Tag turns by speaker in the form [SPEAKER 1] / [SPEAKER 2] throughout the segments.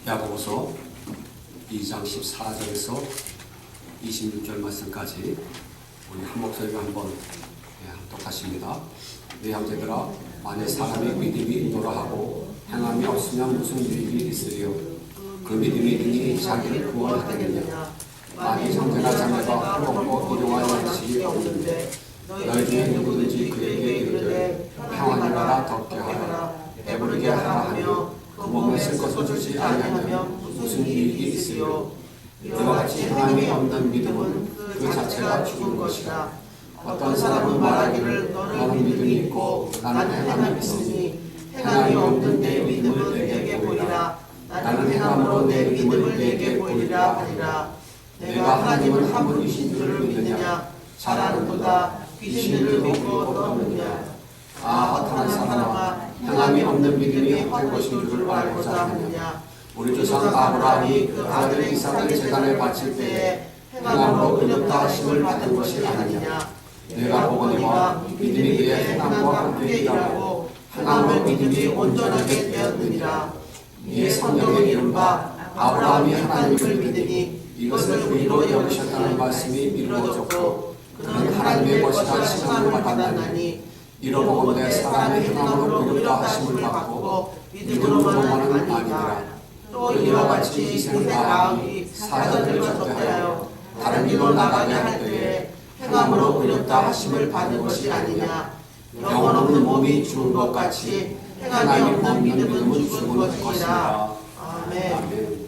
[SPEAKER 1] 야고보서 2장 14절에서 26절 말씀까지 우리 한 목소리로 한번 합독하십니다. 내 형제들아, 만일 사람의 믿음이 있노라 하고 행함이 없으면 무슨 유익이 있으리요? 그 믿음이 있으니 자기를 구원하겠느냐? 만일 형제나 자매가 헐벗고 일용할 양식이 없는데 너희 중에 누구든지 그에게 이르되 평안히 가라 덥게 하라 배부르게 하라 하며 그 몸에 쓸 것을 주지 아니하면 무슨 유익이 있으리요? 이와 같이 하나님이 없는 믿음은 그 자체가 죽은 것이라. 어떤 사람은 말하기를 너는 믿음이 있고 나는 행함이 있으니 행함이 없는 내 믿음을 내게 보이라. 나는 행함으로 내 믿음을 내게 보이라 하리라. 내가 하나님은 한 분이신 줄을 믿느냐? 잘 아는도다. 귀신들을 믿고 떠느냐? 허탄한 사람아, 행함이 없는 믿음이 헛된 것인 줄을 알고자 하느냐? 우리 조상 아브라함이 그 아들 이삭을 제단에 바칠 때에 행함으로 의롭다 하심을 받은 것이 아니냐? 내가 보거니와 믿음이 그의 행함과 함께 일하고 행함으로 믿음이 온전하게 되었느니라. 이에 성경에 이른 바 아브라함이 하나님을 믿으니 이것을 의로 여기셨다는 말씀이 이루어졌고 그는 하나님의 것이라 칭함을 받았나니 이러보건대 사람의 행함으로 의롭다 하심을 받고 믿음으로만은 아니라 또 이와 같이 이생 아합이 사자들을 적대하여 다른 길로 나가게 할 때에 행함으로 의롭다 하심을 받은 것이 아니냐? 영혼 없는 몸이 죽은 것 같이 행함이 없는 믿음은 죽은 것이라. 아멘.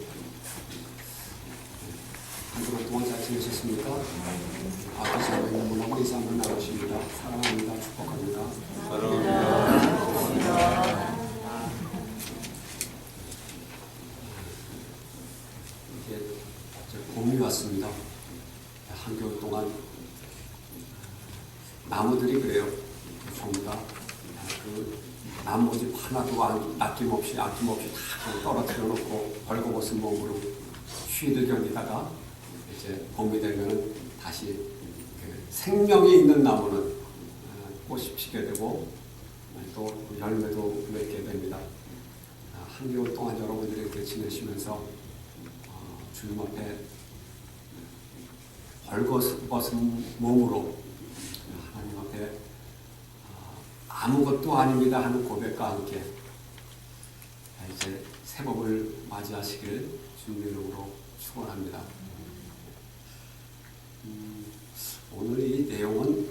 [SPEAKER 1] 한 주간 동안 잘 지내셨습니까? 앞에서 있는 분하고 인사 한번 나누십니다. 사랑합니다. 축복합니다. 사랑합니다. 이제 봄이 왔습니다. 한겨울 동안 나무들이 그래요. 전부 다 그 나무집 하나도 아낌없이 다 떨어뜨려 놓고 벌거벗은 몸으로 쉬들 견디다가 이제 봄이 되면 다시 그 생명이 있는 나무는 꽃이 피게 되고 또 열매도 맺게 됩니다. 한겨울 동안 여러분들이 이렇게 지내시면서 주님 앞에 벌거벗은 몸으로 하나님 앞에 아무것도 아닙니다 하는 고백과 함께 이제 새봄을 맞이하시길 주님의 이름으로 축원합니다. 오늘 이 내용은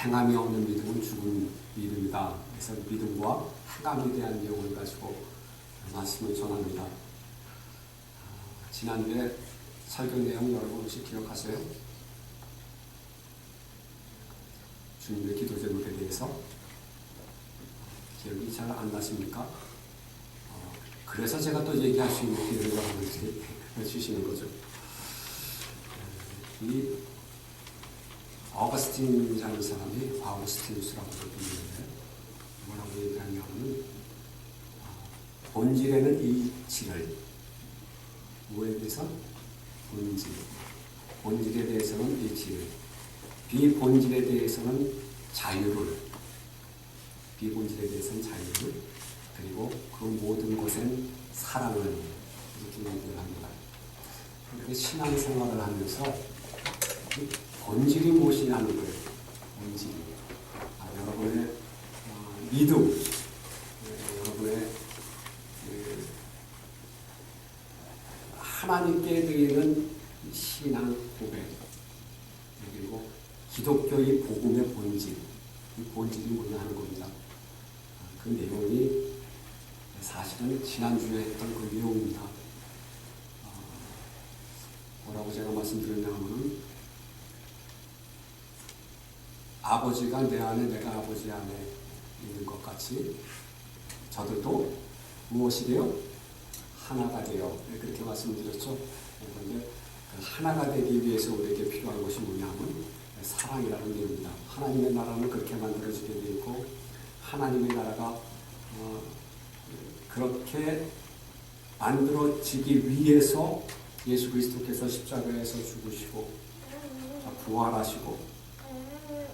[SPEAKER 1] 행함이 없는 믿음은 죽은 믿음이다. 그래서 믿음과 행함에 대한 내용을 가지고 말씀을 전합니다. 지난주에 설교 내용 여러분 혹시 기억하세요? 주님의 기도 제목에 대해서 기억이 잘 안 나십니까? 그래서 제가 또 얘기할 수 있는 기회를 주시는 거죠. 이 어거스틴이라는 사람이 아우구스티누스라고 불리는데 뭐라고 얘기하냐면 본질에는 이치를 뭐에 대해서? 본질에 대해서는 이치를 비본질에 대해서는 자유를 비본질에 대해서는 자유를 그리고 그 모든 것엔 사랑을 이렇게 얘기를 합니다. 그런데 신앙생활을 하면서 본질이 무엇이냐는 거예요. 본질이 여러분의 믿음, 여러분의 하나님께 드리는 신앙 고백, 그리고 기독교의 복음의 본질, 이 본질이 뭐냐 하는 겁니다. 그 내용이 사실은 지난주에 했던 그 내용입니다. 뭐라고 제가 말씀드렸냐 하면은 아버지가 내 안에 내가 아버지 안에 있는 것 같이 저들도 무엇이 돼요? 하나가 돼요. 그렇게 말씀드렸죠. 그런데 하나가 되기 위해서 우리에게 필요한 것이 뭐냐면 사랑이라는 내용입니다. 하나님의 나라는 그렇게 만들어지게 되어 있고 하나님의 나라가 그렇게 만들어지기 위해서 예수 그리스도께서 십자가에서 죽으시고 부활하시고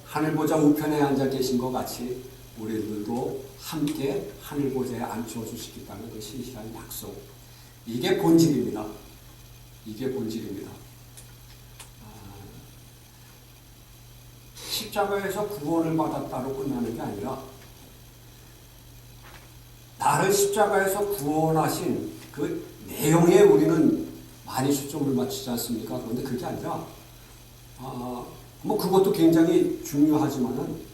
[SPEAKER 1] 하늘 보좌 우편에 앉아 계신 것 같이 우리들도 함께 하늘 보좌에 앉혀 주시겠다는 그 신실한 약속, 이게 본질입니다. 이게 본질입니다. 십자가에서 구원을 받았다로 끝나는 게 아니라 나를 십자가에서 구원하신 그 내용에 우리는 많이 초점을 맞추지 않습니까? 그런데 그게 아니라 뭐 그것도 굉장히 중요하지만은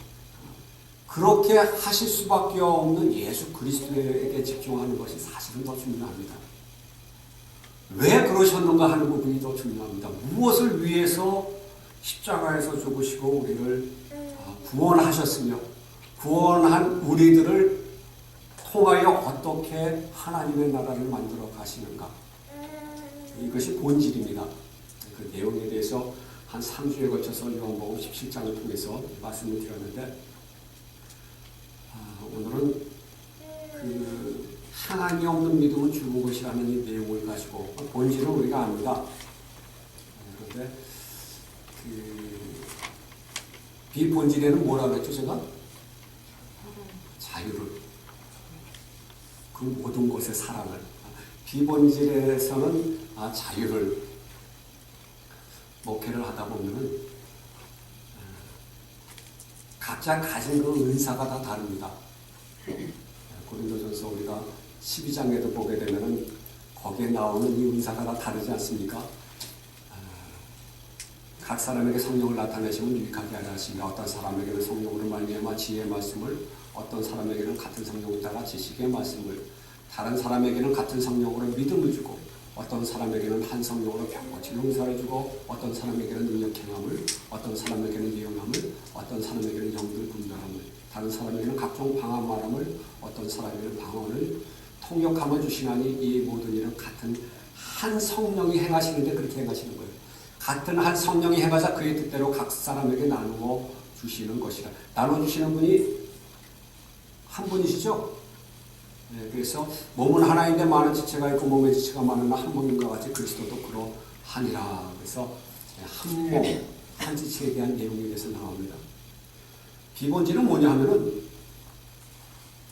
[SPEAKER 1] 그렇게 하실 수밖에 없는 예수 그리스도에게 집중하는 것이 사실은 더 중요합니다. 왜 그러셨는가 하는 부분이 더 중요합니다. 무엇을 위해서 십자가에서 죽으시고 우리를 구원하셨으며 구원한 우리들을 통하여 어떻게 하나님의 나라를 만들어 가시는가. 이것이 본질입니다. 그 내용에 대해서 한 3주에 걸쳐서 요한복음 17장을 통해서 말씀을 드렸는데 오늘은 그 하나님이 없는 믿음은 죽은 것이라는 이 내용을 가지고 본질은 우리가 압니다. 그런데 그 비본질에는 뭐라 그랬죠 제가? 자유를, 그 모든 것의 사랑을. 비본질에서는 자유를 목회를 하다 보면은 각자 가진 그 은사가 다 다릅니다. 고린도전서 우리가 12장에도 보게 되면은 거기에 나오는 이 은사가 다 다르지 않습니까? 각 사람에게 성령을 나타내시면 유익하게 하려 하시며 어떤 사람에게는 성령으로 말미암아 지혜의 말씀을, 어떤 사람에게는 같은 성령을 따라 지식의 말씀을, 다른 사람에게는 같은 성령으로 믿음을 주고, 어떤 사람에게는 한 성령으로 병고칠 용사를 주고, 어떤 사람에게는 능력 행함을, 어떤 사람에게는 예언함을, 어떤 사람에게는 영들 분별함을, 다른 사람에게는 각종 방언 말함을, 어떤 사람에게는 방언을, 통역함을 주시나니 이 모든 일은 같은 한 성령이 행하시는데 그렇게 행하시는 거예요. 같은 한 성령이 행하사 그의 뜻대로 각 사람에게 나누어 주시는 것이라. 나눠주시는 분이 한 분이시죠? 네, 그래서 몸은 하나인데 많은 지체가 있고 몸의 지체가 많으나 한 몸인과 같이 그리스도도 그러하니라. 그래서 한 몸, 한 지체에 대한 내용에 대해서 나옵니다. 비본질은 뭐냐 하면은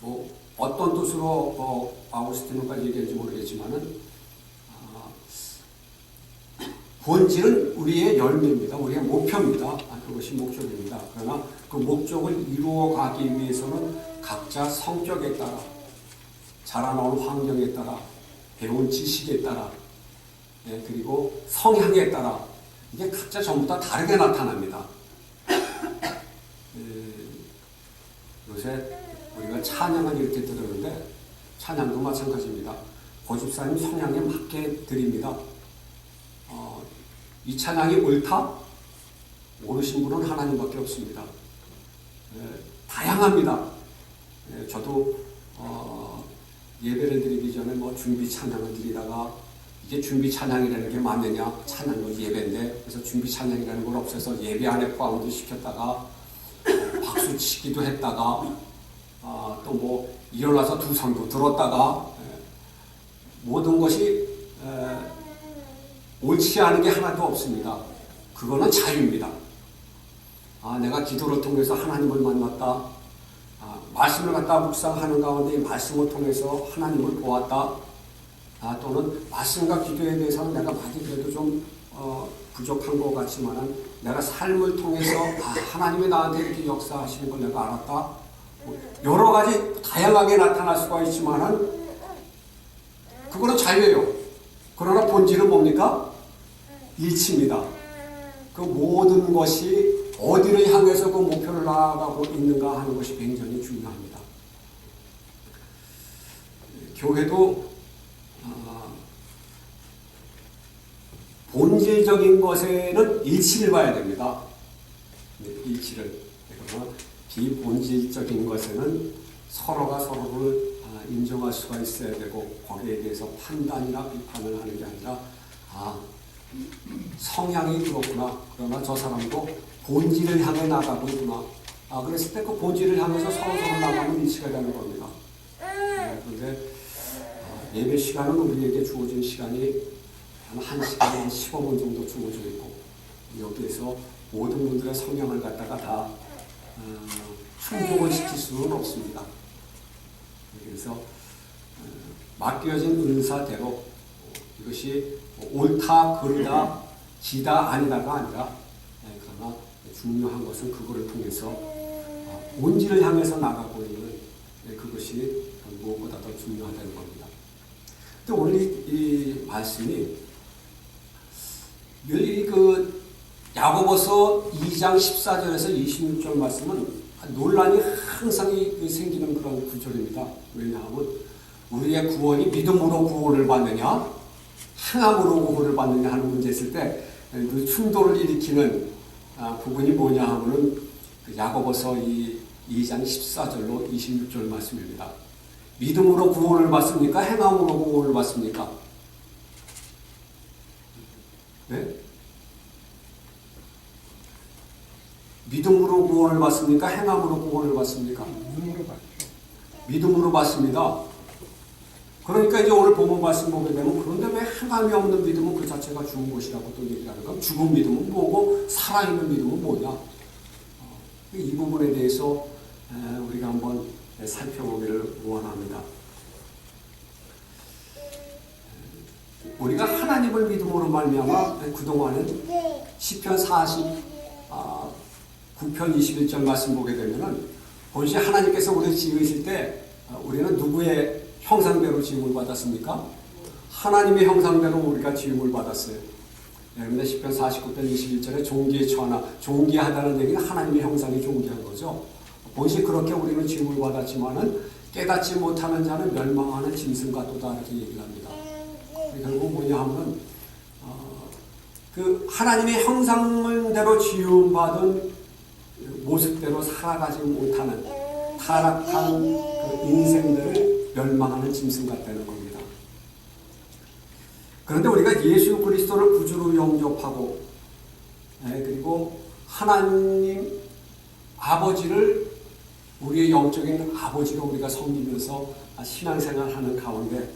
[SPEAKER 1] 뭐 어떤 뜻으로 아우구스티노까지 얘기할지 모르겠지만은 본질은 우리의 열매입니다. 우리의 목표입니다. 그것이 목적입니다. 그러나 그 목적을 이루어가기 위해서는 각자 성격에 따라, 자라나온 환경에 따라, 배운 지식에 따라, 그리고 성향에 따라 이게 각자 전부 다 다르게 나타납니다. 요새 우리가 찬양을 이렇게 들었는데 찬양도 마찬가지입니다. 고집사님 성향에 맞게 드립니다. 이 찬양이 옳다? 모르신 분은 하나님밖에 없습니다. 다양합니다. 저도 예배를 드리기 전에 뭐 준비 찬양을 드리다가 이게 준비 찬양이라는 게 맞느냐? 찬양도 예배인데 그래서 준비 찬양이라는 걸 없애서 예배 안에 포함도 시켰다가 박수 치기도 했다가 또 뭐 일어나서 두 손도 들었다가 모든 것이 옳지 않은 게 하나도 없습니다. 그거는 자유입니다. 내가 기도를 통해서 하나님을 만났다. 말씀을 갖다 묵상하는 가운데 말씀을 통해서 하나님을 보았다. 또는 말씀과 기도에 대해서는 내가 많이 그래도 좀 부족한 것 같지만은 내가 삶을 통해서 하나님이 나한테 이렇게 역사하시는 걸 내가 알았다. 여러 가지 다양하게 나타날 수가 있지만은 그거는 자유예요. 그러나 본질은 뭡니까? 일치입니다. 그 모든 것이 어디를 향해서 그 목표를 나아가고 있는가 하는 것이 굉장히 중요합니다. 교회도 본질적인 것에는 일치를 봐야 됩니다. 일치를. 그러나 비본질적인 것에는 서로가 서로를 인정할 수가 있어야 되고 거기에 대해서 판단이나 비판을 하는 게 아니라 성향이 그렇구나. 그러나 저 사람도 본질을 향해 나가고 있구나. 그랬을 때 그 본질을 향해서 서로 나가면 일치가 되는 겁니다. 그런데 예배 시간은 우리에게 주어진 시간이 한 1시간, 한 15분 정도 주어져 있고 여기에서 모든 분들의 성향을 갖다가 다 충족을 시킬 수는 없습니다. 그래서 맡겨진 은사대로 이것이 옳다, 그르다, 지다, 아니다가 아니라 그러나 중요한 것은 그거를 통해서 본질을 향해서 나가고 있는 그것이 무엇보다 더 중요하다는 겁니다. 또 오늘 이 말씀이 늘 그 야고보서 2장 14절에서 26절 말씀은 논란이 항상 생기는 그런 구절입니다. 왜냐하면 우리의 구원이 믿음으로 구원을 받느냐 행함으로 구원을 받느냐 하는 문제 있을 때 그 충돌을 일으키는 부분이 뭐냐 하면은 그 야고보서 2장 14절로 26절 말씀입니다. 믿음으로 구원을 받습니까? 행함으로 구원을 받습니까? 네? 믿음으로 구원을 받습니까? 행함으로 구원을 받습니까?
[SPEAKER 2] 믿음으로 받죠.
[SPEAKER 1] 믿음으로 받습니다. 그러니까 이제 오늘 본문 말씀 보게 되면 그런데 왜 행함이 없는 믿음은 그 자체가 죽은 것이라고 또 얘기를 하는가? 죽은 믿음은 뭐고 살아있는 믿음은 뭐냐? 이 부분에 대해서 우리가 한번 살펴보기를 원합니다. 우리가 하나님을 믿음으로 말미암아 그동안은 시편 49편 21절 말씀 보게 되면은 본시 하나님께서 우리를 지으실 때 우리는 누구의 형상대로 지음을 받았습니까? 하나님의 형상대로 우리가 지음을 받았어요. 그런데 시편 49편 21절에 종기의 처하나, 종기하다는 얘기는 하나님의 형상이 종기한 거죠. 본시 그렇게 우리는 지음을 받았지만은 깨닫지 못하는 자는 멸망하는 짐승과 도다 이렇게 얘기를 합니다. 결국 뭐냐 하면은 그 하나님의 형상대로 지음받은 모습대로 살아가지 못하는 타락한 그 인생들을 멸망하는 짐승 같다는 겁니다. 그런데 우리가 예수 그리스도를 구주로 영접하고 그리고 하나님 아버지를 우리의 영적인 아버지로 우리가 섬기면서 신앙생활하는 가운데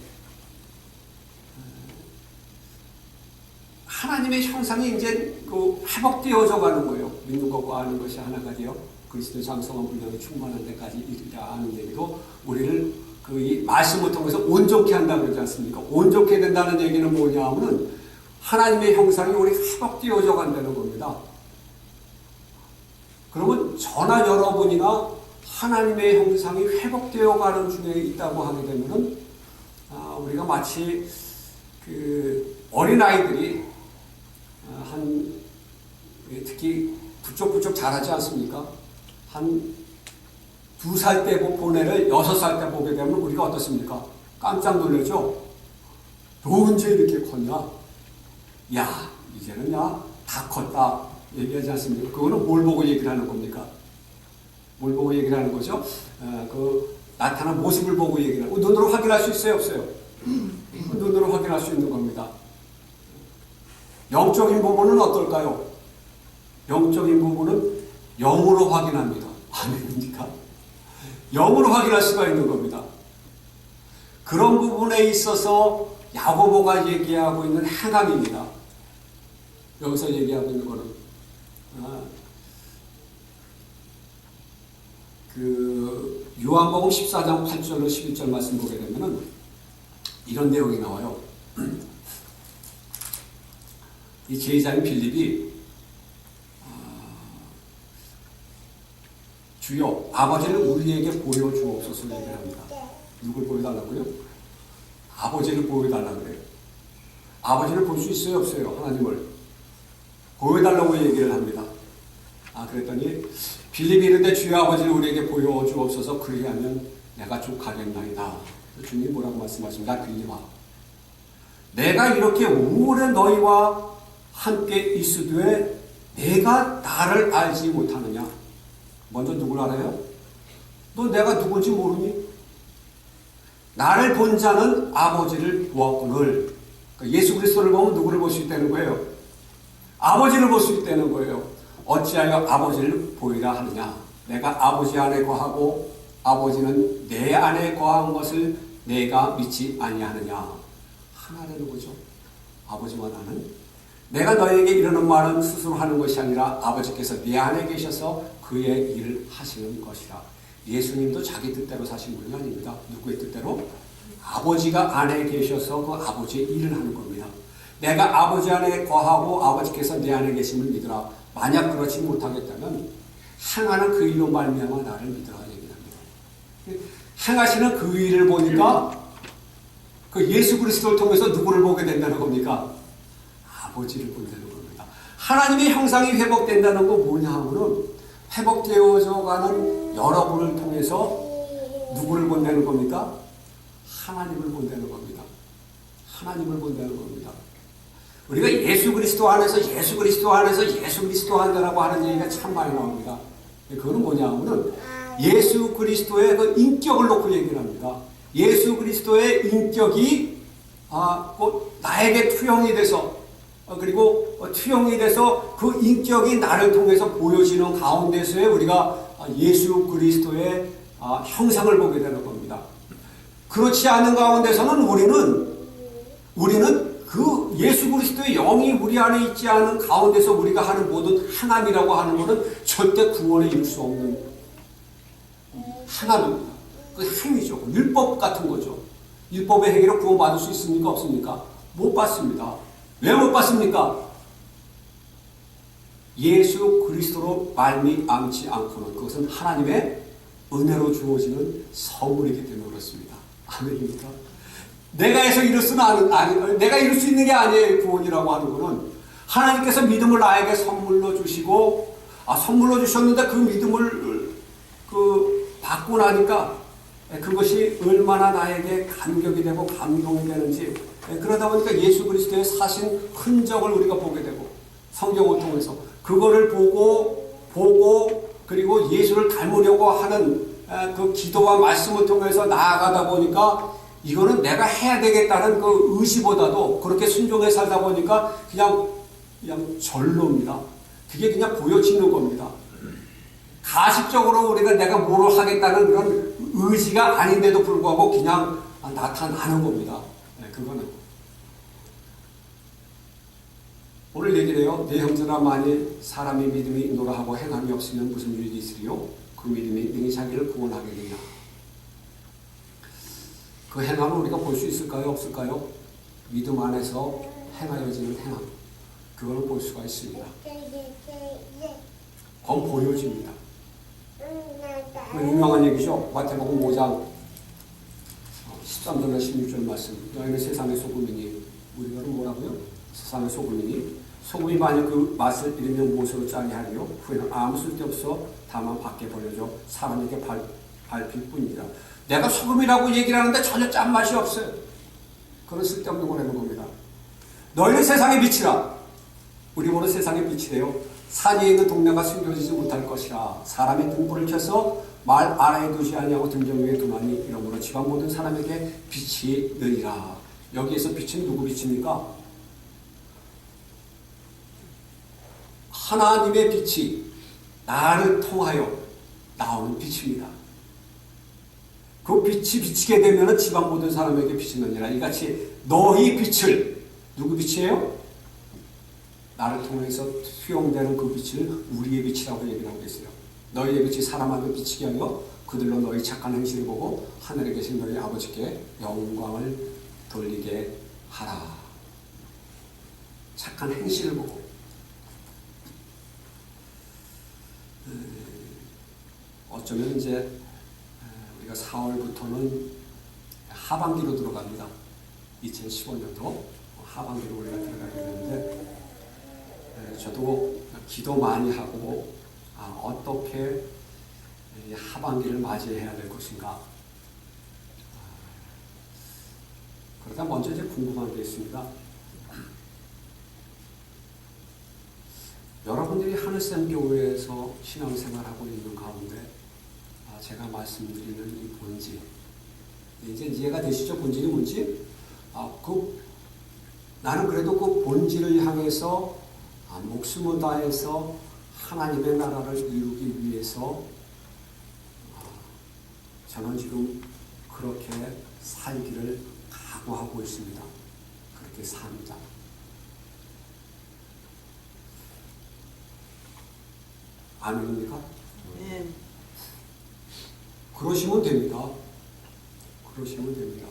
[SPEAKER 1] 하나님의 형상이 이제 그 회복되어져 가는 거예요. 믿는 것과 아는 것이 하나가 되어 그리스도의 장성한 분량이 충만한 데까지 이르리라 하는 얘기도 우리를 그 이 말씀을 통해서 온전케 한다고 그러지 않습니까? 온전케 된다는 얘기는 뭐냐 하면은 하나님의 형상이 우리 회복되어져 간다는 겁니다. 그러면 저나 여러분이나 하나님의 형상이 회복되어 가는 중에 있다고 하게 되면은 우리가 마치 그 어린아이들이 특히 부쩍부쩍 자라지 않습니까? 한 2살 때 본 애를 6살 때 보게 되면 우리가 어떻습니까? 깜짝 놀라죠? 너 언제 이렇게 컸냐? 야, 이제는 다 컸다. 얘기하지 않습니까? 그거는 뭘 보고 얘기를 하는 겁니까? 뭘 보고 얘기를 하는 거죠? 그 나타난 모습을 보고 얘기를 하고 눈으로 확인할 수 있어요? 없어요? 눈으로 확인할 수 있는 겁니다. 영적인 부분은 어떨까요? 영적인 부분은 영으로 확인합니다. 아닙니까? 영으로 확인할 수가 있는 겁니다. 그런 부분에 있어서 야고보가 얘기하고 있는 행함입니다. 여기서 얘기하고 있는 거는 그 요한복음 14장 8절로 11절 말씀 보게 되면은 이런 내용이 나와요. 이 제자인 빌립이 주여 아버지를 우리에게 보여주옵소서 얘기를 합니다. 누굴 보여달라고요? 아버지를 보여달라고 그래요. 아버지를 볼 수 있어요? 없어요? 하나님을 보여달라고 얘기를 합니다. 그랬더니 빌립이 이르되 주여 아버지를 우리에게 보여주옵소서 그리하면 내가 족하겠나이다. 주님이 뭐라고 말씀하십니까? 빌립아, 내가 이렇게 오래 너희와 함께 있으되 내가 나를 알지 못하느냐? 먼저 누굴 알아요? 너 내가 누군지 모르니? 나를 본 자는 아버지를 보았거늘. 그러니까 예수 그리스도를 보면 누구를 볼 수 있다는 거예요? 아버지를 볼 수 있다는 거예요. 어찌하여 아버지를 보이라 하느냐? 내가 아버지 안에 거하고 아버지는 내 안에 거한 것을 내가 믿지 아니하느냐? 하나라는 거죠. 아버지와 나는. 내가 너에게 이르는 말은 스스로 하는 것이 아니라 아버지께서 내 안에 계셔서 그의 일을 하시는 것이라. 예수님도 자기 뜻대로 사신 분이 아닙니다. 누구의 뜻대로? 아버지가 안에 계셔서 그 아버지의 일을 하는 겁니다. 내가 아버지 안에 거하고 아버지께서 내 안에 계심을 믿으라. 만약 그렇지 못하겠다면 행하는 그 일로 말미암아 나를 믿으라 얘기합니다. 행하시는 그 일을 보니까 그 예수 그리스도를 통해서 누구를 보게 된다는 겁니까? 아버지를 본다는 겁니다. 하나님의 형상이 회복된다는 거 뭐냐 하면은 회복되어져 가는 여러분을 통해서 누구를 본다는 겁니까? 하나님을 본다는 겁니다. 하나님을 본다는 겁니다. 우리가 예수 그리스도 안에서 예수 그리스도 안에서 예수 그리스도 한다라고 하는 얘기가 참 많이 나옵니다. 그거는 뭐냐 하면은 예수 그리스도의 그 인격을 놓고 얘기를 합니다. 예수 그리스도의 인격이 곧 나에게 투영이 돼서 그리고 투영이 돼서 그 인격이 나를 통해서 보여지는 가운데서의 우리가 예수 그리스도의 형상을 보게 되는 겁니다. 그렇지 않은 가운데서는 우리는 그 예수 그리스도의 영이 우리 안에 있지 않은 가운데서 우리가 하는 모든 행함이라고 하는 것은 절대 구원에 이룰 수 없는 행함입니다. 그 행위죠. 율법 같은 거죠. 율법의 행위로 구원받을 수 있습니까? 없습니까? 못 받습니다. 왜 못 받습니까? 예수 그리스도로 말미암지 않고는 그것은 하나님의 은혜로 주어지는 선물이기 때문에 그렇습니다. 아멘입니까? 내가 해서 이룰 수는 내가 이룰 수 있는 게 아니에요. 구원이라고 하는 것은 하나님께서 믿음을 나에게 선물로 주시고 선물로 주셨는데 그 믿음을 받고 나니까 그것이 얼마나 나에게 감격이 되고 감동이 되는지 그러다 보니까 예수 그리스도의 사신 흔적을 우리가 보게 되고 성경을 통해서 그거를 보고 그리고 예수를 닮으려고 하는 그 기도와 말씀을 통해서 나아가다 보니까 이거는 내가 해야 되겠다는 그 의지보다도 그렇게 순종해 살다 보니까 그냥 절로입니다. 그게 그냥 보여지는 겁니다. 가식적으로 우리가 내가 뭘 하겠다는 그런 의지가 아닌데도 불구하고 그냥 나타나는 겁니다. 그거는. 오늘 얘기를 해요. 내 형제나 만일 사람의 믿음이 있노라 하고 행함이 없으면 무슨 유익이 있으리요? 그 믿음이 능히 자기를 구원하겠느냐? 그 행함을 우리가 볼 수 있을까요? 없을까요? 믿음 안에서 행하여지는 행함. 그걸 볼 수가 있습니다. 그건 보여집니다. 유명한 얘기죠. 마태복음 5장 13절과 16절 말씀. 너희는 세상의 소금이니 우리가 뭐라고요? 세상의 소금이니 소금이 만약 그 맛을 잃으면 무엇으로 짜게 하리요? 후에는 아무 쓸데없어 다만 밖에 버려져 사람에게 밟힐 뿐이라. 내가 소금이라고 얘기를 하는데 전혀 짠맛이 없어요. 그런 쓸데없는 거라는 겁니다. 너희는 세상의 빛이라. 우리 모두 세상의 빛이래요. 산 위에 있는 동네가 숨겨지지 못할 것이라. 사람이 등불을 켜서 말 아래에 두지 아니하고 등정 위에 두나니 이러므로 지방 모든 사람에게 빛이 느리라. 여기에서 빛은 누구 빛입니까? 하나님의 빛이 나를 통하여 나오는 빛입니다. 그 빛이 비치게 되면 지방 모든 사람에게 빛이 느니라. 이같이 너희 빛을 누구 빛이에요? 나를 통해서 수용되는 그 빛을 우리의 빛이라고 얘기를 하고 있어요. 너희의 빛이 사람에게 비치게 하여 그들로 너희 착한 행실을 보고 하늘에 계신 너희 아버지께 영광을 돌리게 하라. 착한 행실을 보고 어쩌면 이제 우리가 4월부터는 하반기로 들어갑니다. 2015년도 하반기로 우리가 들어가게 되는데 저도 기도 많이 하고 어떻게 하반기를 맞이해야 될 것인가. 그러다 먼저 이제 궁금한 게 있습니다. 여러분들이 하늘샘 교회에서 신앙생활하고 있는 가운데 제가 말씀드리는 이 본질, 이제 이해가 되시죠? 본질이 뭔지? 나는 그래도 그 본질을 향해서 목숨을 다해서 하나님의 나라를 이루기 위해서 저는 지금 그렇게 살기를 각오하고 있습니다. 그렇게 삽니다. 아멘입니까?
[SPEAKER 2] 네.
[SPEAKER 1] 그러시면 됩니다. 그러시면 됩니다.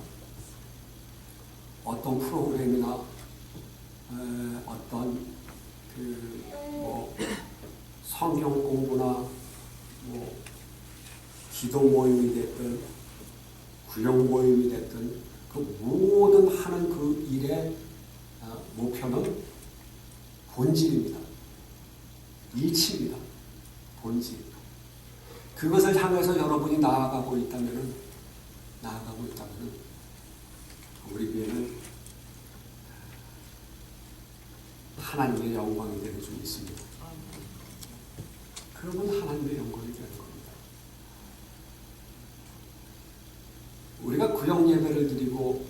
[SPEAKER 1] 어떤 프로그램이나 어떤 성경 공부나 기도 모임이 됐든 구역 모임이 됐든 그 모든 하는 그 일의 목표는 본질입니다. 이치입니다. 본질. 그것을 향해서 여러분이 나아가고 있다면은 우리 교회는 하나님의 영광이 되는 줄 믿습니다. 그러면 하나님의 영광이 되는 겁니다. 우리가 구역 예배를 드리고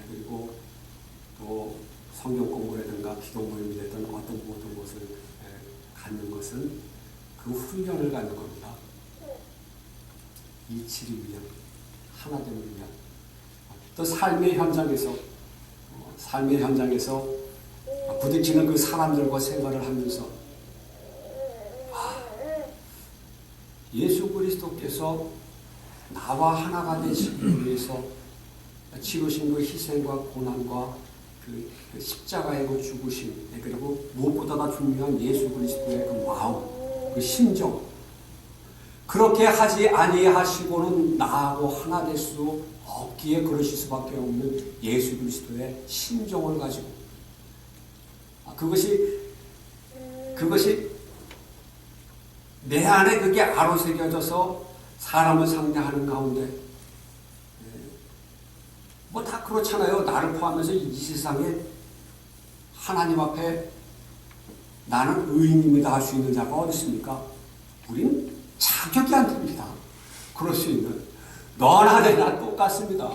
[SPEAKER 1] 그리고 또 성경 공부라든가 기도 모임이 되든 어떤 모든 것을 갖는 것은 그 훈련을 갖는 겁니다. 이치를 위한, 하나됨을 위한. 또 삶의 현장에서 부딪히는 그 사람들과 생활을 하면서 예수 그리스도께서 나와 하나가 되시기 위해서 치르신 그 희생과 고난과 그 십자가의 그 죽으심, 그리고 무엇보다 중요한 예수 그리스도의 그 마음, 그 심정, 그렇게 하지 아니하시고는 나하고 하나 될 수 없기에 그러실 수밖에 없는 예수 그리스도의 심정을 가지고 그것이 내 안에 그게 아로새겨져서 사람을 상대하는 가운데 다 그렇잖아요. 나를 포함해서 이 세상에 하나님 앞에 나는 의인입니다 할 수 있는 자가 어디 있습니까? 우린 자격이 안 됩니다. 그럴 수 있는. 너나 내나 똑같습니다.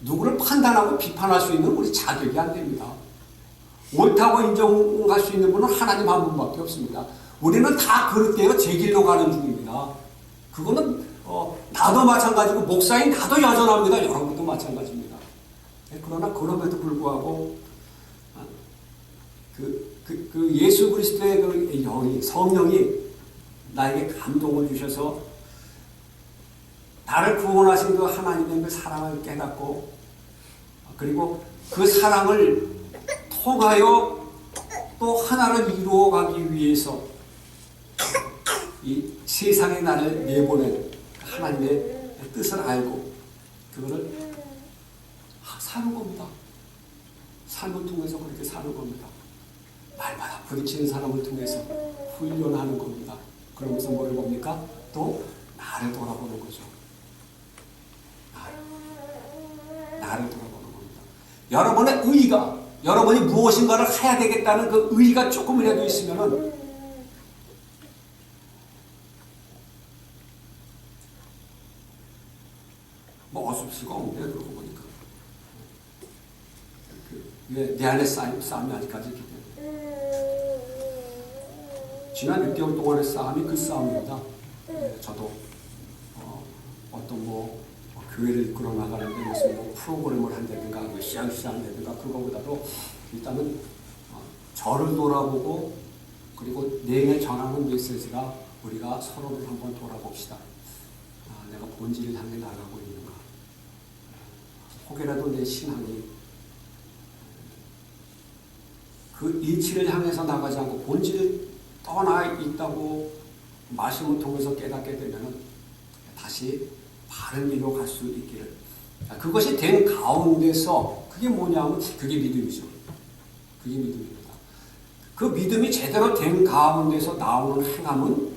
[SPEAKER 1] 누구를 판단하고 비판할 수 있는 우리 자격이 안 됩니다. 옳다고 인정할 수 있는 분은 하나님 한 분밖에 없습니다. 우리는 다 그릇되어 제 길로 가는 중입니다. 그거는 나도 마찬가지고 목사인 나도 여전합니다. 여러분도 마찬가지입니다. 그러나 그럼에도 불구하고 그 예수 그리스도의 그 영이, 성령이 나에게 감동을 주셔서 나를 구원하신 그 하나님의 그 사랑을 깨닫고 그리고 그 사랑을 통하여 또 하나를 이루어가기 위해서 이 세상에 나를 내보낸 하나님의 뜻을 알고 그거를 사는 겁니다. 삶을 통해서 그렇게 사는 겁니다. 날마다 부딪히는 사람을 통해서 훈련하는 겁니다. 그러면서 뭐를 봅니까? 또 나를 돌아보는 거죠. 나를 돌아보는 겁니다. 여러분의 의의가, 여러분이 무엇인가를 해야 되겠다는 그 의의가 조금이라도 있으면은 어쩔 수가 없네요. 그러고 보니까. 내 안에 싸움이 아직까지 있기 때문에. 지난 6개월 동안의 싸움이 그 싸움입니다. 저도 어떤 교회를 이끌어 나가는데 무슨 프로그램을 한다든가 시향시장 한다든가 그거보다도 일단은 저를 돌아보고 그리고 내게 전하는 메시지가 우리가 서로를 한번 돌아봅시다. 내가 본질을 향해 나가고 있는가. 혹여라도 내 신앙이 그 이치를 향해서 나가지 않고 본질을 떠나 있다고 말씀을 통해서 깨닫게 되면 다시 바른 길로 갈 수 있기를. 그것이 된 가운데서 그게 뭐냐면 그게 믿음이죠. 그게 믿음입니다. 그 믿음이 제대로 된 가운데서 나오는 행함은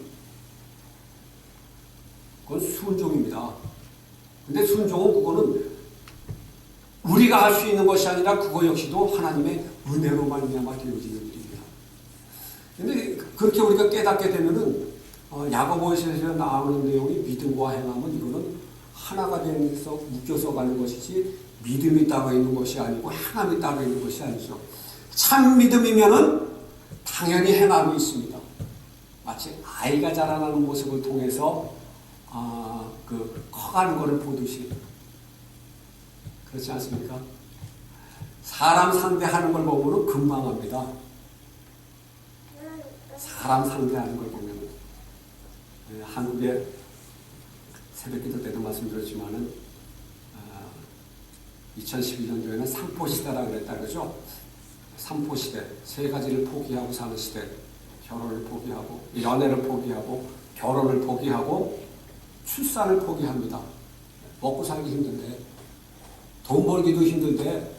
[SPEAKER 1] 그건 순종입니다. 근데 순종은 그거는 우리가 할 수 있는 것이 아니라 그거 역시도 하나님의 은혜로 말미암아 되어지는 일입니다. 근데 그렇게 우리가 깨닫게 되면은 야고보서에서 나오는 내용이 믿음과 행함은 이거는 하나가 되면서 묶여서 가는 것이지 믿음이 따로 있는 것이 아니고 행함이 따로 있는 것이 아니죠. 참 믿음이면은 당연히 행함이 있습니다. 마치 아이가 자라나는 모습을 통해서 커가는 것을 보듯이 그렇지 않습니까? 사람 상대하는 걸 보면 금방 합니다. 사람 상대하는 걸 보면 한국의 새벽기도 때도 말씀드렸지만은 2012년도에는 삼포시대라고 그랬다 그러죠. 삼포시대, 세 가지를 포기하고 사는 시대. 결혼을 포기하고, 연애를 포기하고, 결혼을 포기하고, 출산을 포기합니다. 먹고 살기 힘든데, 돈 벌기도 힘든데,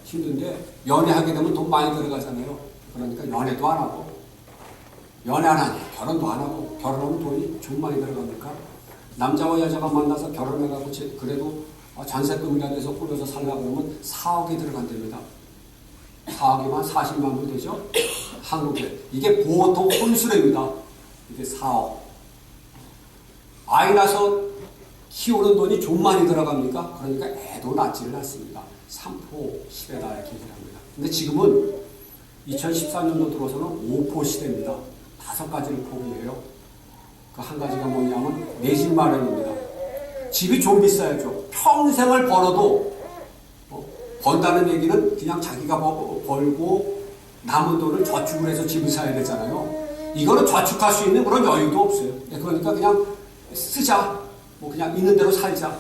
[SPEAKER 1] 연애하게 되면 돈 많이 들어가잖아요. 그러니까 연애도 안 하고, 연애 안 하니 결혼도 안 하고, 결혼하면 돈이 좀 많이 들어갑니까? 남자와 여자가 만나서 결혼해가고, 그래도 전세금이라 돼서 꾸려서 살려고 그러면 4억이 들어간답니다. 4억이면 40만 불 되죠? 한국에. 이게 보통 혼수입니다. 이게 4억. 아이 낳아서 키우는 돈이 좀 많이 들어갑니까? 그러니까 애도 낳지를 않습니다. 삼포 시대다 이렇게 얘기를 합니다. 근데 지금은 2014년도 들어서는 5포 시대입니다. 5가지를 포기해요. 그 한 가지가 뭐냐면 내 집 마련입니다. 집이 좀 비싸야죠. 평생을 벌어도 번다는 얘기는 그냥 자기가 벌고 남은 돈을 저축을 해서 집을 사야 되잖아요. 이거는 저축할 수 있는 그런 여유도 없어요. 그러니까 그냥 쓰자. 뭐 그냥 있는 대로 살자.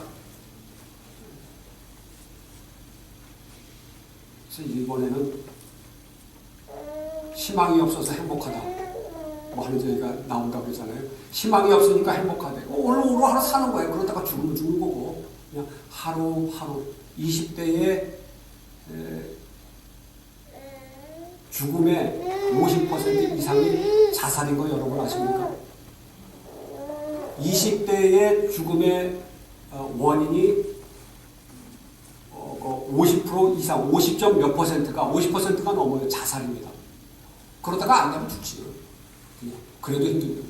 [SPEAKER 1] 그래서 일본에는 희망이 없어서 행복하다. 뭐 하는 얘기가 나온다고 그러잖아요. 희망이 없으니까 행복하대. 오늘오늘 하루 사는 거예요. 그러다가 죽으면 죽는 거고. 그냥 하루하루 20대에 죽음의 50% 이상이 자살인 거 여러분 아십니까? 20대의 죽음의 원인이 50% 이상, 50점 몇 %가, 50%가 넘어요. 자살입니다. 그러다가 안 되면 죽지. 그래도 힘들죠.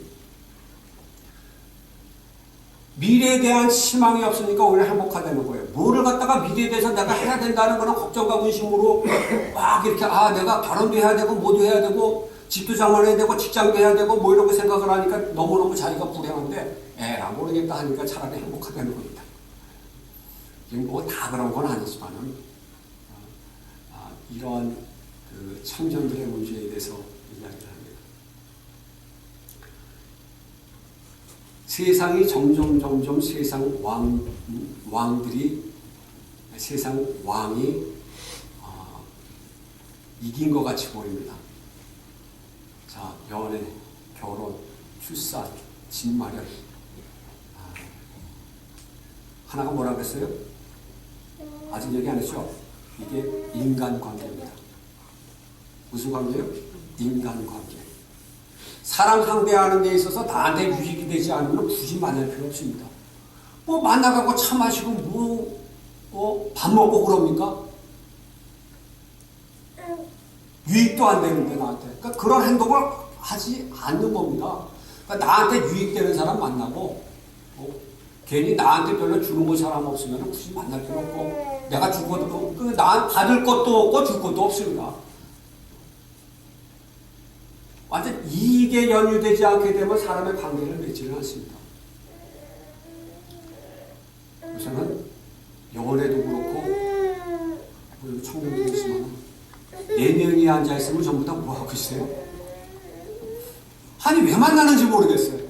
[SPEAKER 1] 미래에 대한 희망이 없으니까 오히려 행복하다는 거예요. 뭐를 갖다가 미래에 대해서 내가 해야 된다는 거는 걱정과 근심으로 막 이렇게 내가 결혼도 해야 되고 뭐도 해야 되고 집도 장만해야 되고 직장도 해야 되고 뭐 이런 거 생각을 하니까 너무너무 자기가 불행한데 에라 모르겠다 하니까 차라리 행복하다는 겁니다. 뭐 다 그런 건 아니지만은 이러한 그 청년들의 문제에 대해서 이야기를 합니다. 세상이 점점 세상 왕들이 세상 왕이 이긴 것 같이 보입니다. 자, 연애, 결혼, 출산, 집 마련. 하나가 뭐라 그랬어요? 아직 얘기 안 했죠? 이게 인간관계입니다. 무슨 관계예요? 인간관계. 사람 상대하는 데 있어서 나한테 유익이 되지 않으면 굳이 만날 필요 없습니다. 뭐 만나가고 차 마시고 밥 먹고 그럽니까? 유익도 안 되는데 나한테. 그러니까 그런 행동을 하지 않는 겁니다. 그러니까 나한테 유익되는 사람 만나고 괜히 나한테 별로 주는 거 사람 없으면 굳이 만날 필요 없고 내가 주고도 나 받을 것도 없고 줄 것도 없습니다. 완전 이익에 연유되지 않게 되면 사람의 관계를 맺지는 않습니다. 우선은 연애도 그렇고 여기 청년들이 있지만 4명이 앉아있으면 전부 다 뭐하고 있어요? 아니 왜 만나는지 모르겠어요.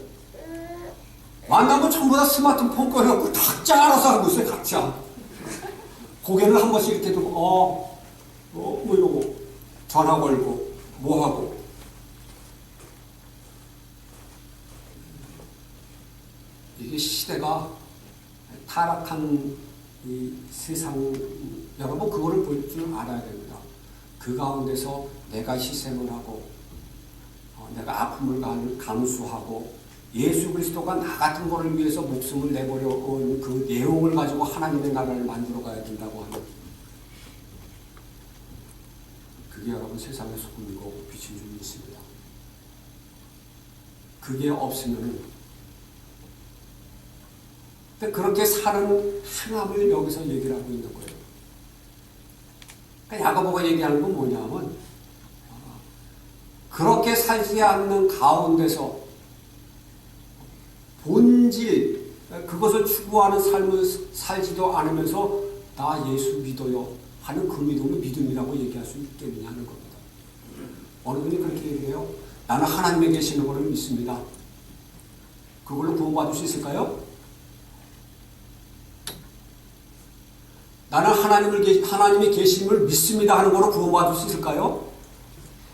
[SPEAKER 1] 만나면 전부 다 스마트폰 꺼내갖고 각자 알아서 하고 있어요. 각자 고개를 한 번씩 이렇게 두고 뭐 이러고 전화 걸고 뭐하고 이게 시대가 타락한 이 세상, 여러분 그거를 볼 줄 알아야 됩니다. 그 가운데서 내가 희생을 하고 내가 아픔을 감수하고 예수 그리스도가 나 같은 거를 위해서 목숨을 내버려 온 그 내용을 가지고 하나님의 나라를 만들어 가야 된다고 하는 그게 여러분 세상의 소금이고 빛인 줄 믿습니다. 그게 없으면은 그렇게 사는 행함을 여기서 얘기를 하고 있는 거예요. 그러니까 야고보가 얘기하는 건 뭐냐면 그렇게 살지 않는 가운데서 본질 그것을 추구하는 삶을 살지도 않으면서 나 예수 믿어요 하는 그 믿음을 믿음이라고 얘기할 수 있겠느냐 하는 겁니다. 어느 분이 그렇게 얘기해요. 나는 하나님의 계시는 것을 믿습니다. 그걸로 구원받을 수 있을까요? 나는 하나님이 계심을 믿습니다 하는 걸로 구원받을 수 있을까요?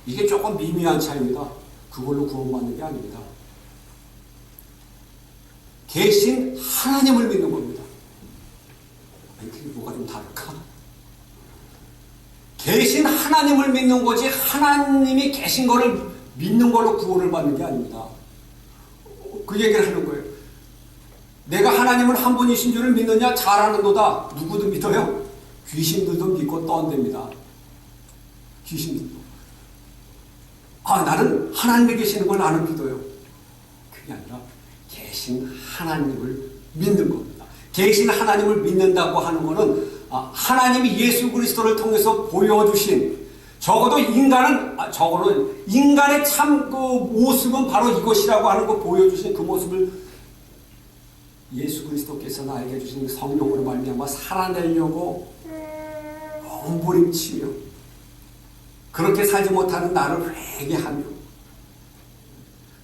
[SPEAKER 1] 이게 조금 미미한 차이입니다. 그걸로 구원받는 게 아닙니다. 계신 하나님을 믿는 겁니다. 그게 뭐가 좀 다를까? 계신 하나님을 믿는 거지 하나님이 계신 거를 믿는 걸로 구원을 받는 게 아닙니다. 그 얘기를 하는 거예요. 내가 하나님을 한 분이신 줄을 믿느냐? 잘하는도다. 누구도 믿어요? 귀신들도 믿고 떠온답니다. 귀신들도. 나는 하나님이 계시는 걸 나는 믿어요. 그게 아니라 계신 하나님을 믿는 겁니다. 계신 하나님을 믿는다고 하는 것은 하나님이 예수 그리스도를 통해서 보여주신 적어도 인간의 참 그 모습은 바로 이것이라고 하는 거 보여주신 그 모습을 예수 그리스도께서 나에게 주신 성령으로 말미암아 살아내려고 몸부림치며 그렇게 살지 못하는 나를 회개하며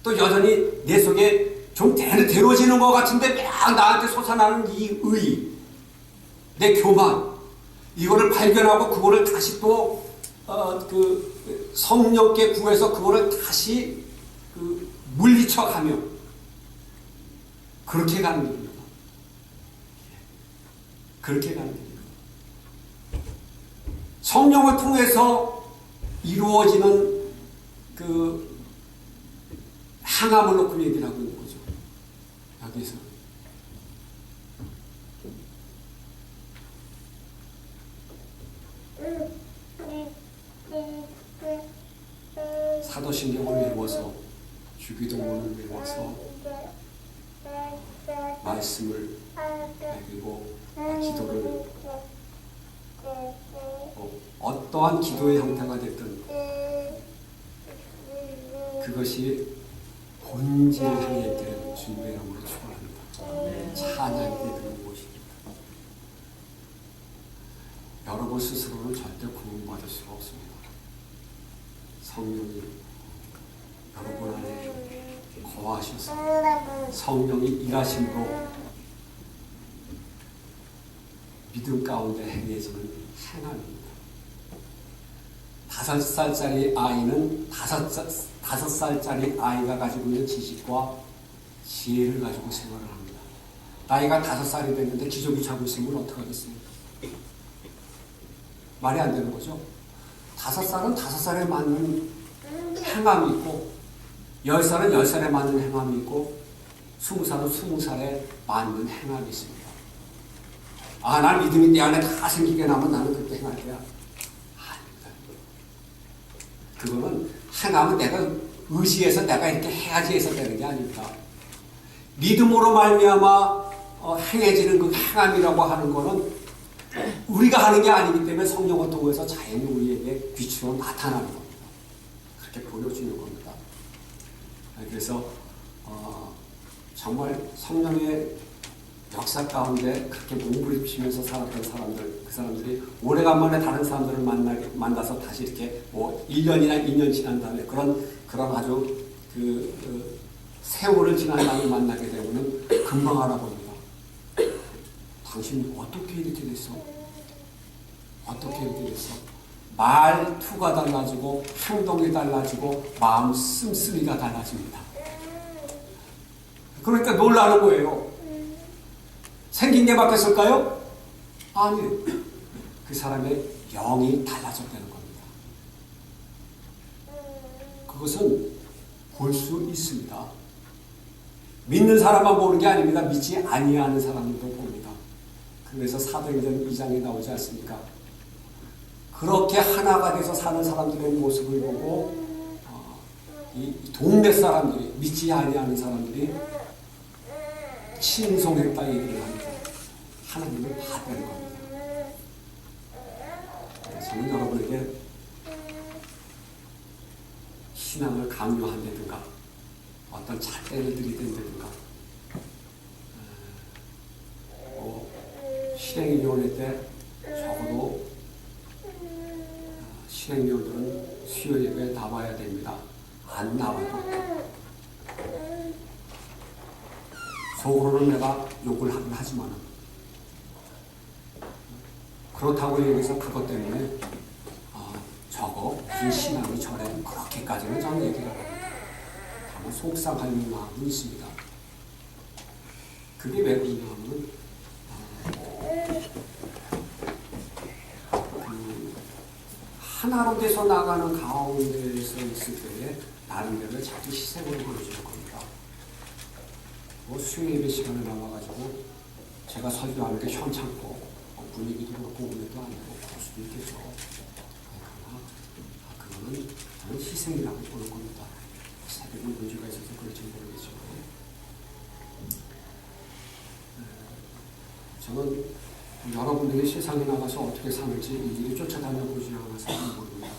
[SPEAKER 1] 또 여전히 내 속에 좀 데려지는 것 같은데 막 나한테 솟아나는 이 의, 내 교만 이거를 발견하고 그거를 다시 또 성령께 구해서 그거를 다시 물리쳐가며 그렇게 가는 길입니다. 그렇게 가는 길입니다. 성령을 통해서 이루어지는 그 항암을 놓고 얘기를 하고 있는 거죠. 여기서. 사도신경을 외워서 주기도문을 외워서 말씀을 그리고 기도를 어떠한 기도의 형태가 됐든 그것이 본질을 향해 있기를 주님의 이름으로 축원합니다. 찬양이 되는 것입니다. 여러분 스스로는 절대 구원받을 수가 없습니다. 성령이 여러분 안에 거하셔서 성령이 일하심으로 믿음 가운데 행해지는 행함입니다. 5살짜리 아이는 5살짜리 아이가 가지고 있는 지식과 지혜를 가지고 생활을 합니다. 나이가 5살이 됐는데 기저귀 차고 있으면 어떡하겠습니까? 말이 안 되는 거죠. 5살은 5살에 맞는 행함이 있고 10살은 10살에 맞는 행함이 있고 20살은 20살에 맞는 행함이 있습니다. 난 믿음이 내 안에 다 생기게 나면 나는 그렇게 행할 거야. 아닙니다. 그거는 행함은 내가 의지해서 내가 이렇게 해야지 해서 되는 게 아닙니다. 믿음으로 말미암아 행해지는 그 행함이라고 하는 거는 우리가 하는 게 아니기 때문에 성령을 통해서 자연히 우리에게 빛으로 나타나는 겁니다. 그렇게 보여주는 겁니다. 그래서 정말 성령의 역사 가운데 그렇게 몸부림치면서 살았던 사람들, 그 사람들이 오래간만에 다른 사람들을 만나서 다시 이렇게 1년이나 2년 지난 다음에 그런 아주 세월을 지난 다음에 만나게 되면은 금방 알아봅니다. 당신이 어떻게 이렇게 됐어? 어떻게 이렇게 됐어? 말투가 달라지고 행동이 달라지고 마음 씀씀이가 달라집니다. 그러니까 놀라는 거예요. 생긴 게 바뀌었을까요? 아니에요. 그 사람의 영이 달라졌다는 겁니다. 그것은 볼 수 있습니다. 믿는 사람만 보는 게 아닙니다. 믿지 아니하는 사람들도 봅니다. 그래서 사도행전 2장에 나오지 않습니까? 그렇게 하나가 돼서 사는 사람들의 모습을 보고 이 동네 사람들이, 믿지 아니하는 사람들이 칭송했다 얘기를 합니다. 하나님을 받는 겁니다. 저는 여러분에게 신앙을 강요한다든가 어떤 잣대를 들이댄다든가 실행위원회 때 적어도 실행위원들은 수요 예배에 나와야 됩니다. 안 나와도 속으로는 내가 욕을 하긴 하지만 그렇다고 여기서 그것 때문에 저거 무슨 신앙이 저래 그렇게까지는 저는 얘기를 안 합니다. 다만 속상할 마음은 있습니다. 그게 왜 그러냐면 하나로 돼서 나가는 가운데에서 있을 때에 나름대로 자기 희생을 보여주는 겁니다. 뭐 수요예배 시간에 나와가지고 제가 설교하는 게 현창고 분위기도 그렇고 오늘도 아니고 그럴 수도 있겠죠. 그러나 그거는 저는 희생이라고 보는 겁니다. 새벽에 문제가 있어서 그럴지 모르겠지만 저는 여러분들이 세상에 나가서 어떻게 사는지 일일이 쫓아다녀 보지 않아서 모릅니다.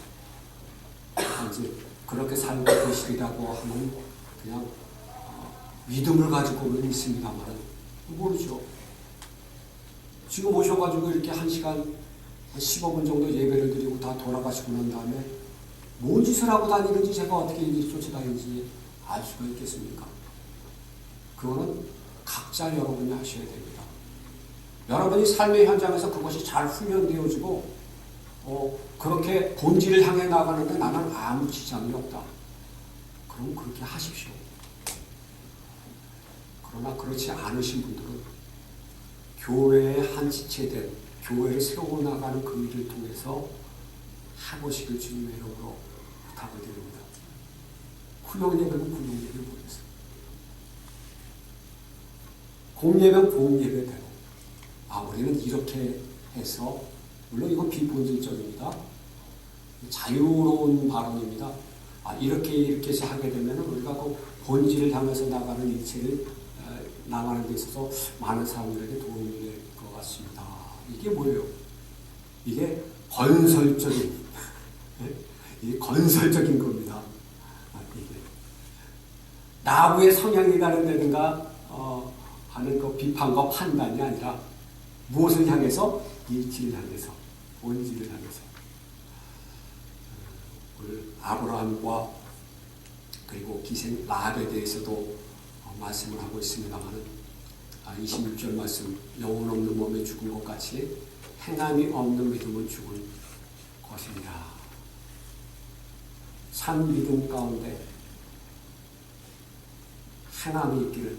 [SPEAKER 1] 이제 그렇게 살고 계시리라고 하는 그냥 믿음을 가지고는 있습니다만 모르죠. 지금 오셔가지고 이렇게 1시간 15분 정도 예배를 드리고 다 돌아가시고 난 다음에 뭔 짓을 하고 다니는지 제가 어떻게 일일이 쫓아다니는지 알 수가 있겠습니까? 그거는 각자 여러분이 하셔야 됩니다. 여러분이 삶의 현장에서 그것이 잘 훈련되어지고 그렇게 본질을 향해 나가는데 나는 아무 지장이 없다. 그럼 그렇게 하십시오. 그러나 그렇지 않으신 분들은 교회의 한 지체된 교회를 세워나가는 그 일을 통해서 해보시길 주님의 이름으로 부탁을 드립니다. 구역예배는 구역예배 보겠습니다. 공예배는 공예배대로 우리는 이렇게 해서 물론 이건 비본질적입니다. 자유로운 발언입니다. 이렇게 해서 하게 되면 우리가 그 본질을 향해서 나가는 일체를 나가는 데 있어서 많은 사람들에게 도움이 될 것 같습니다. 이게 뭐예요? 이게 건설적인 이게 건설적인 겁니다. 이게 나무의 성향이 다른다든가 하는 그 비판과 판단이 아니라 무엇을 향해서? 일치를 향해서, 본질을 향해서. 오늘 아브라함과 그리고 기생 라합에 대해서도 말씀을 하고 있습니다만 26절 말씀 영혼 없는 몸에 죽은 것 같이 행함이 없는 믿음은 죽은 것이니라. 산 믿음 가운데 행함이 있기를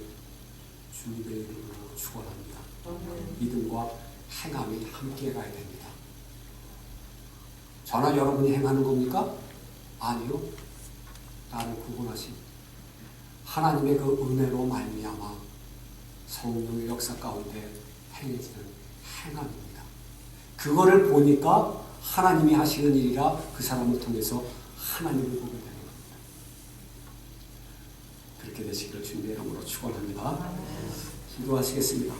[SPEAKER 1] 주님의 이름으로 축원합니다. 믿음과 행함이 함께 가야 됩니다. 저나 여러분이 행하는 겁니까? 아니요. 나를 구원하신 하나님의 그 은혜로 말미암아 성령의 역사 가운데 행해지는 행함입니다. 그거를 보니까 하나님이 하시는 일이라 그 사람을 통해서 하나님을 보게 되는 겁니다. 그렇게 되시기를 주님의 이름으로 축원합니다. 기도하시겠습니다.